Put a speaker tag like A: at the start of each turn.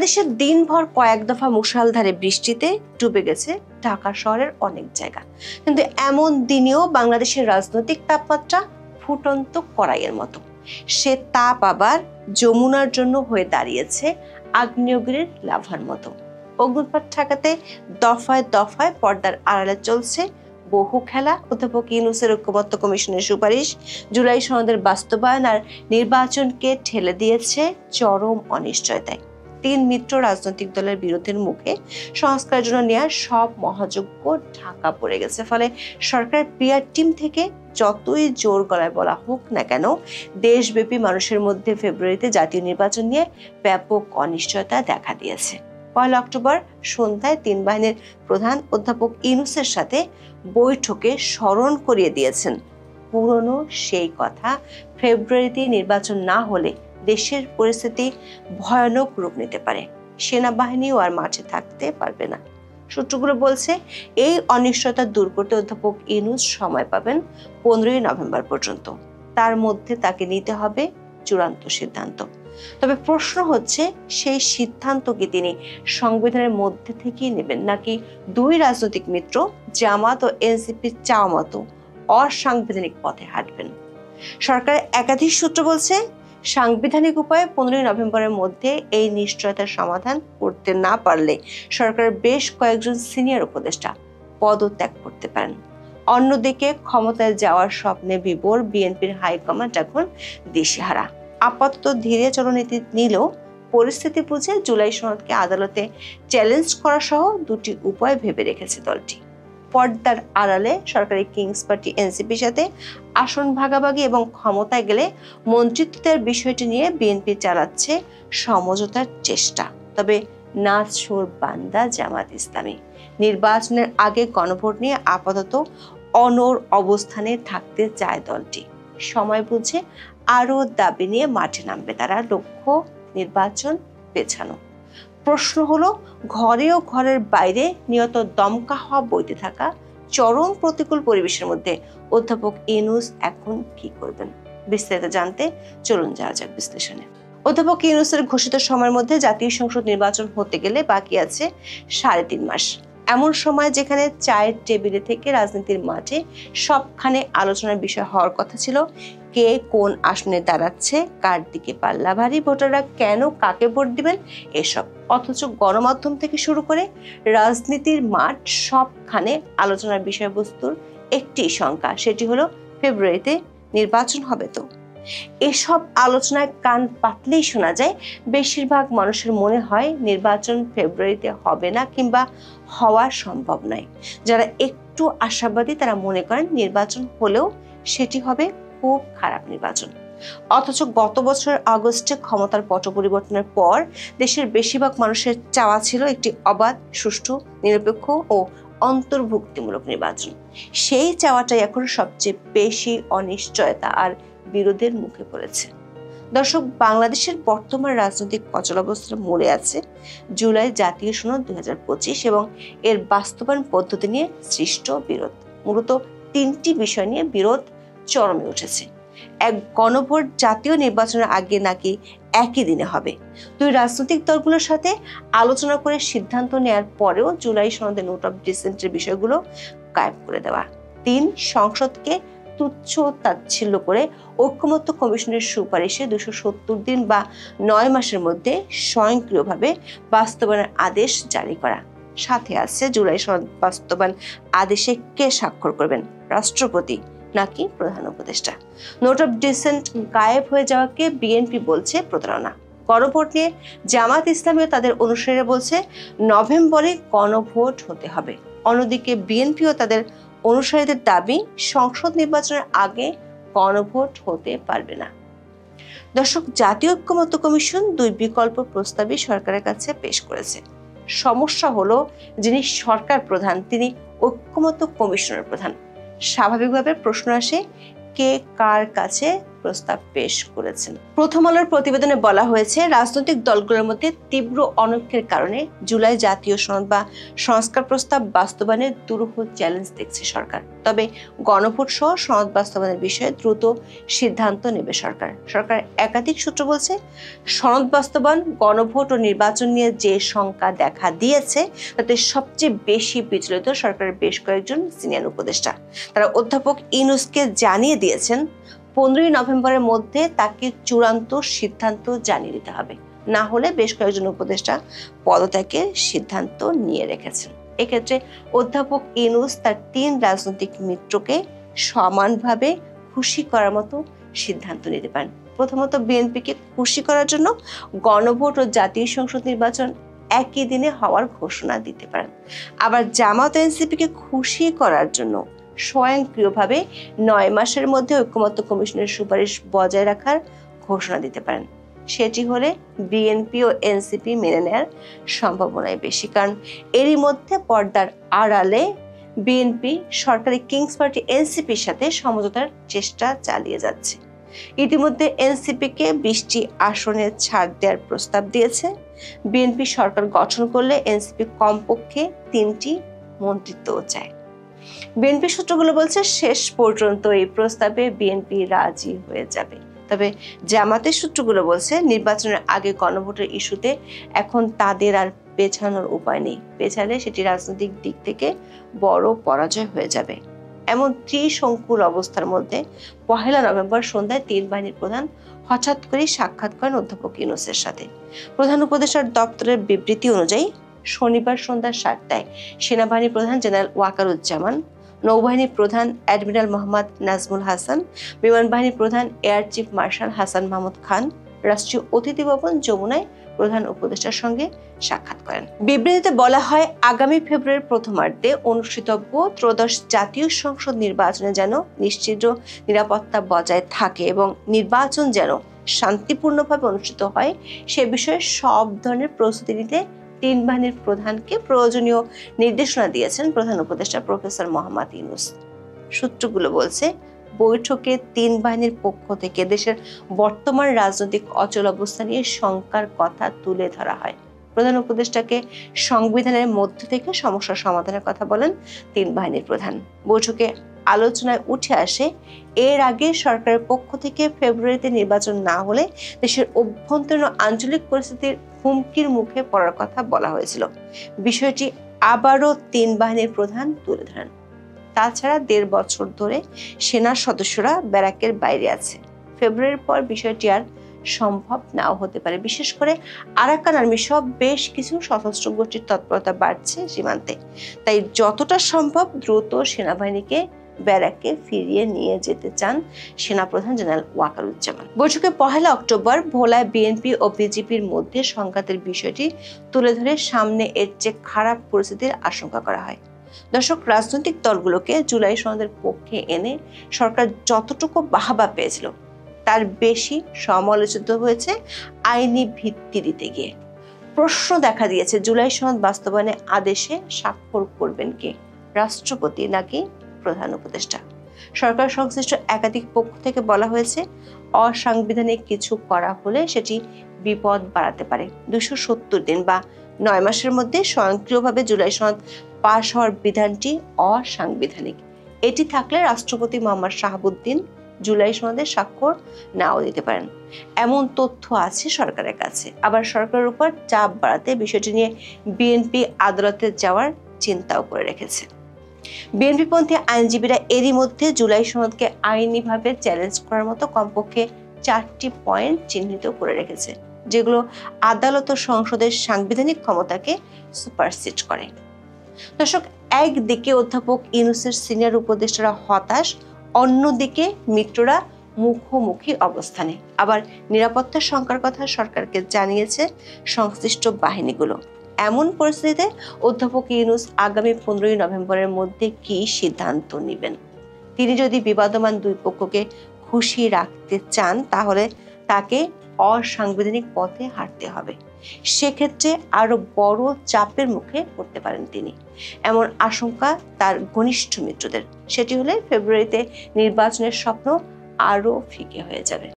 A: বাংলাদেশের দিনভর কয়েক দফা মুষলধারে বৃষ্টিতে ডুবে গেছে ঢাকা শহরের অনেক জায়গা, কিন্তু এমন দিনেও বাংলাদেশের রাজনৈতিক তাপমাত্রা ফুটন্ত কড়াইয়ের মতো। সে তাপ আবার যমুনার জন্য হয়ে দাঁড়িয়েছে আগ্নেয়গিরির লাভার মতো। অগ্নুৎপাত ঠেকাতে দফায় দফায় পর্দার আড়ালে চলছে বহু খেলা। অধ্যাপক ইউনূসের ঐক্যমত্য কমিশনের সুপারিশ, জুলাই সনদের বাস্তবায়ন আর নির্বাচনকে ঠেলে দিয়েছে চরম অনিশ্চয়তায়। 3 মিত্র রাজনৈতিক দলের বিরোধের মুখে সংস্কারের জন্য নেওয়া সব মহাযজ্ঞ ঢাকা পড়ে গেছে। ফলে সরকারের পিআর টিম থেকে যতই জোর গলায় বলা হোক না কেন, দেশব্যাপী মানুষের মধ্যে ফেব্রুয়ারিতে জাতীয় নির্বাচন নিয়ে ব্যাপক অনিশ্চয়তা দেখা দিয়েছে। 1 অক্টোবর সন্ধ্যায় 3 বাহিনীর প্রধান অধ্যাপক ইউনূসের সাথে বৈঠকে স্মরণ করিয়ে দিয়েছেন পুরনো সেই কথা, ফেব্রুয়ারিতে নির্বাচন না হলে দেশের পরিস্থিতি ভয়ানক রূপ নিতে পারে, সেনাবাহিনীও আর মাঠে থাকতে পারবে না। সূত্রগুলো বলছে এই অনিশ্চয়তা দূর করতে অধ্যাপক ইউনূস সময় পাবেন 15 নভেম্বর পর্যন্ত। তার মধ্যে তাকে নিতে হবে চূড়ান্ত সিদ্ধান্ত। তবে প্রশ্ন হচ্ছে, সেই সিদ্ধান্ত কি তিনি সংবিধানের মধ্যে থেকেই নেবেন, নাকি 2 রাজনৈতিক মিত্র জামাত ও এনসিপির চাওয়া মতো অসাংবিধানিক পথে হাঁটবেন? সরকারের একাধিক সূত্র বলছে, সাংবিধানিক উপায়ে 15 নভেম্বরের মধ্যে এই নিশ্চয়তার সমাধান করতে না পারলে সরকারের বেশ কয়েকজন সিনিয়র উপদেষ্টা পদত্যাগ করতে পারেন। অন্যদিকে ক্ষমতায় যাওয়ার স্বপ্নে বিভোর বিএনপির হাইকমান্ড এখন দিশেহারা। আপাতত ধীরে চলনীতি নিলেও পরিস্থিতি বুঝে জুলাই সনদকে আদালতে চ্যালেঞ্জ করা সহ 2টি উপায় ভেবে রেখেছে দলটি। পর্দার আড়ালে সরকারি কিংস পার্টি এনসিপির সাথে আসন ভাগাভাগি এবং ক্ষমতায় গেলে মন্ত্রিত্বের বিষয়টি নিয়ে বিএনপি চালাচ্ছে সমঝোতার চেষ্টা। তবে নাছোড় বান্দা জামাত ইসলামী। নির্বাচনের আগে গণভোট নিয়ে আপাতত অনড় অবস্থানে থাকতে চায় দলটি। সময় বুঝে আরো দাবি নিয়ে মাঠে নামবে তারা, লক্ষ্য নির্বাচন পেছানো। প্রশ্ন হলো, ঘরে ও ঘরের বাইরে নিয়ত দমকা হওয়া বইতে থাকা চরম প্রতিকূল পরিবেশের মধ্যে অধ্যাপক ইউনূস এখন কি করবেন? বিস্তারিত জানতে চলুন যাওয়া যাক বিশ্লেষণে। অধ্যাপক ইউনূসের ঘোষিত সময়ের মধ্যে জাতীয় সংসদ নির্বাচন হতে গেলে বাকি আছে 3.5 মাস। এমন সময় যেখানে চায়ের টেবিলে থেকে রাজনীতির মাঠে সবখানে আলোচনার বিষয় হওয়ার কথা ছিল কে কোন আসনে দাঁড়াচ্ছে, কার দিকে পাল্লা ভারী, ভোটাররা কেন কাকে ভোট দিবেন, এসব। অথচ গণমাধ্যম থেকে শুরু করে রাজনীতির মাঠ সবখানে আলোচনার বিষয়বস্তুর একটি শঙ্কা, সেটি হলো ফেব্রুয়ারিতে নির্বাচন হবে তো। এসব আলোচনায় কান পাতলেই শোনা যায় বেশিরভাগ মানুষের মনে হয় নির্বাচন ফেব্রুয়ারিতে হবে না কিংবা হওয়া সম্ভব নয়। যারা একটু আশাবাদী তারা মনে করেন নির্বাচন হলেও সেটি হবে খুব খারাপ নির্বাচন। অথচ গত বছর আগস্টে ক্ষমতার পট পরিবর্তনের পর দেশের বেশিরভাগ মানুষের চাওয়া ছিল একটি অবাধ, সুষ্ঠু, নিরপেক্ষ ও অন্তর্ভুক্তিমূলক নির্বাচন। সেই চাওয়াটাই এখন সবচেয়ে বেশি অনিশ্চয়তা আর বিরোধের মুখে পড়েছে। দর্শক, বাংলাদেশের বর্তমান রাজনৈতিক অচলাবস্থার মূলে আছে জুলাই জাতীয় সনদ 2025 এবং এর বাস্তবায়ন পদ্ধতি নিয়ে সৃষ্ট বিরোধ। মূলত 3টি বিষয় নিয়ে বিরোধ চরমে উঠেছে। 1, গণভোট জাতীয় নির্বাচনের আগে নাকি একই দিনে হবে। 2, রাজনৈতিক দলগুলোর সাথে আলোচনা করে সিদ্ধান্ত নেওয়ার পরেও জুলাই সনদে নোট অফ ডিসেন্টের বিষয়গুলো গায়েব করে দেওয়া। 3, সংসদকে তুচ্ছ তাচ্ছিল্য করে ঐক্যমত্য কমিশনের সুপারিশে 270 দিন বা 9 মাসের মধ্যে স্বয়ংক্রিয়ভাবে বাস্তবায়নের আদেশ জারি করা। সাথে আছে জুলাই সনদ বাস্তবায়ন আদেশে কে স্বাক্ষর করবেন, রাষ্ট্রপতি নাকি প্রধান উপদেষ্টা। নোট অফ ডিসেন্ট গায়েব হয়ে যাওয়াকে বিএনপি বলছে প্রতারণা। গণভোট নিয়ে জামাত ইসলামীও তাদের অনুসারীরা বলছে নভেম্বরে গণভোট হতে হবে। অন্যদিকে বিএনপিও তাদের অনুসারীদের দাবি সংসদ নির্বাচনের আগে গণভোট হতে পারবে না। দর্শক, জাতীয় ঐক্যমত্য কমিশন 2 বিকল্প প্রস্তাবই সরকারের কাছে পেশ করেছে। সমস্যা হলো, যিনি সরকার প্রধান তিনি ঐক্যমত্য কমিশনের প্রধান। স্বাভাবিকভাবে প্রশ্ন আসে, কে কার কাছে প্রস্তাব পেশ করেছেন। প্রথম আলোর প্রতিবেদনে বলা হয়েছে, রাজনৈতিক দলগুলোর মধ্যে তীব্র অনৈক্যের কারণে জুলাই জাতীয় সনদ বা সংস্কার প্রস্তাব বাস্তবায়নের দুরূহ চ্যালেঞ্জ দেখছে সরকার। তবে গণভোট সহ সনদ বাস্তবায়নের বিষয়ে দ্রুত সিদ্ধান্ত নেবে সরকার। সরকার একাধিক সূত্র বলছে, সনদ বাস্তবায়ন, গণভোট ও নির্বাচন নিয়ে যে শঙ্কা দেখা দিয়েছে তাতে সবচেয়ে বেশি বিচলিত সরকারের বেশ কয়েকজন সিনিয়র উপদেষ্টা। তারা অধ্যাপক ইউনূসকে জানিয়ে দিয়েছেন 15 নভেম্বরের মধ্যে তাকে চূড়ান্ত সিদ্ধান্ত জানিয়ে দিতে হবে, না হলে বেশ কয়েকজন উপদেষ্টা পদত্যাগের সিদ্ধান্ত নিয়ে রেখেছেন। এক্ষেত্রে অধ্যাপক ইউনূস তার 3 রাজনৈতিক মিত্রকে সমানভাবে খুশি করার মতো সিদ্ধান্ত নিতে পারেন। প্রথমত, বিএনপিকে খুশি করার জন্য গণভোট ও জাতীয় সংসদ নির্বাচন একই দিনে হওয়ার ঘোষণা দিতে পারেন। আবার জামাত এনসিপিকে খুশি করার জন্য স্বয়ংক্রিয়ভাবে 9 মাসের মধ্যে ঐকমত্য কমিশনের সুপারিশ বজায় রাখার ঘোষণা দিতে পারেন। সেটি হলে বিএনপি ও এনসিপি মেনে নেওয়ার সম্ভাবনাই বেশি, কারণ এরই মধ্যে পর্দার আড়ালে বিএনপি সরকারি কিংস পার্টি এনসিপির সাথে সমঝোতার চেষ্টা চালিয়ে যাচ্ছে। ইতিমধ্যে এনসিপিকে 20টি আসনে ছাড় দেওয়ার প্রস্তাব দিয়েছে। বিএনপি সরকার গঠন করলে এনসিপি কমপক্ষে 3টি মন্ত্রিত্বও চায়। বিএনপি সূত্রগুলো বলছে, শেষ পর্যন্ত এই প্রস্তাবে বিএনপি রাজি হয়ে যাবে। তবে জামাতের সূত্রগুলো বলছে, নির্বাচনের আগে গণভোটের ইস্যুতে এখন তাদের আর পেছানোর উপায় নেই। পেছালে সেটি রাজনৈতিক দিক থেকে বড় পরাজয় হয়ে যাবে। এমন ত্রিশঙ্কুল অবস্থার মধ্যে 1 নভেম্বর সন্ধ্যায় 3 বাহিনীর প্রধান হঠাৎ করে সাক্ষাৎ করেন অধ্যাপক ইউনূসের সাথে। প্রধান উপদেষ্টার দপ্তরের বিবৃতি অনুযায়ী শনিবার সন্ধ্যা 7টায় সেনাবাহিনী প্রধান জেনারেল ওয়াকারুজ্জামান, নৌবাহিনী প্রধান অ্যাডমিরাল মোহাম্মদ নাজমুল হাসান, বিমান বাহিনী প্রধান air chief marshal Hasan Mahmud Khan রাষ্ট্রীয় অতিথি ভবন যমুনায় প্রধান উপদেষ্টার সঙ্গে সাক্ষাৎ করেন। বিবৃতিতে বলা হয়, আগামী ফেব্রুয়ারির প্রথমার্ধে অনুষ্ঠিতব্য ত্রয়োদশ জাতীয় সংসদ নির্বাচনে যেন নিশ্চিত নিরাপত্তা বজায় থাকে এবং নির্বাচন যেন শান্তিপূর্ণভাবে অনুষ্ঠিত হয় সে বিষয়ে সব ধরনের প্রস্তুতি নিতে 3 বাহিনীর প্রধানকে প্রয়োজনীয় নির্দেশনা দিয়েছেন প্রধান উপদেষ্টা প্রফেসর মোহাম্মদ ইউনূস। সূত্রগুলো বলছে, বৈঠকে 3 বাহিনীর পক্ষ থেকে দেশের বর্তমান রাজনৈতিক অচল অবস্থা নিয়ে শঙ্কার কথা তুলে ধরা হয়। প্রধান উপদেষ্টাকে সংবিধানের মধ্য থেকে সমস্যা সমাধানের কথা বলেন 3 বাহিনীর প্রধান। বৈঠকে আলোচনায় উঠে আসে, এর আগে সরকারের পক্ষ থেকে ফেব্রুয়ারিতে নির্বাচন না হলে দেশের অভ্যন্তরীণ আঞ্চলিক পরিস্থিতির হুমকির মুখে পড়ার কথা বলা হয়েছিল। বিষয়টি আবারও 3 বাহিনীর প্রধান তুলে ধরেন। তাছাড়া 1.5 বছর ধরে সেনার সদস্যরা ব্যারাকের বাইরে আছে। ফেব্রুয়ারির পর বিষয়টি আর সম্ভব নাও হতে পারে। বিশেষ করে আরাকান আর্মি সহ বেশ কিছু সশস্ত্র গোষ্ঠীর তৎপরতা বাড়ছে সীমান্তে। তাই যতটা সম্ভব দ্রুত সেনাবাহিনীকে ব্যারাকে ফিরিয়ে নিয়ে যেতে চান সেনাপ্রধান জেনারেল ওয়াকারুজ্জামান। বৈঠকে 1 অক্টোবর ভোলায় বিএনপি ও বিজেপির মধ্যে সংঘাতের বিষয়টি তুলে ধরে সামনে এর চেয়ে খারাপ পরিস্থিতির আশঙ্কা করা হয়। দর্শক, রাজনৈতিক দলগুলোকে জুলাই সনদের পক্ষে এনে সরকার যতটুকু বাহবা পেয়েছিল তার বেশি সমালোচিত হয়েছে আইনি ভিত্তি দিতে গিয়ে। প্রশ্ন দেখা দিয়েছে, জুলাই সনদ বাস্তবায়নে আদেশে স্বাক্ষর করবেন কে, রাষ্ট্রপতি নাকি প্রধান উপদেষ্টা? সরকার সংশ্লিষ্ট একাধিক পক্ষ থেকে বলা হয়েছে, অসাংবিধানিক কিছু করা হলে সেটি বিপদ বাড়াতে পারে। 270 দিন বা 9 মাসের মধ্যে স্বয়ংক্রিয়ভাবে জুলাই সনদ পাশ হওয়ার বিধানটি অসাংবিধানিক। এটি থাকলে রাষ্ট্রপতি মোহাম্মদ শাহাবুদ্দিন জুলাই সনদে স্বাক্ষর নাও দিতে পারেন, এমন তথ্য আছে সরকারের কাছে। আবার সরকারের উপর চাপ বাড়াতে বিষয়টি নিয়ে বিএনপি আদালতে যাওয়ার চিন্তাও করে রেখেছে। বিএনপিপন্থী আইনজীবীরা এরই মধ্যে জুলাই সনদকে আইনিভাবে চ্যালেঞ্জ করার মতো কমপক্ষে 4টি পয়েন্ট চিহ্নিত করে রেখেছে, যেগুলো আদালত ও সংসদের সাংবিধানিক ক্ষমতাকে সুপারসিড করে। দর্শক, একদিকে অধ্যাপক ইউনূসের সিনিয়র উপদেষ্টারা হতাশ, অন্যদিকে মিত্ররা মুখোমুখি অবস্থানে। আবার নিরাপত্তার শঙ্কার কথা সরকারকে জানিয়েছে সংশ্লিষ্ট বাহিনীগুলো। এমন পরিস্থিতিতে অধ্যাপক ইউনূস আগামী 15 নভেম্বরের মধ্যে কি সিদ্ধান্ত নেবেন? তিনি যদি বিবাদমান 2 পক্ষকে খুশি রাখতে চান তাহলে তাকে অসাংবিধানিক পথে হাঁটতে হবে। সেক্ষেত্রে আরো বড় চাপের মুখে পড়তে পারেন তিনি, এমন আশঙ্কা তার ঘনিষ্ঠ মিত্রদের। সেটি হলে ফেব্রুয়ারিতে নির্বাচনের স্বপ্ন আরো ফিকে হয়ে যাবে।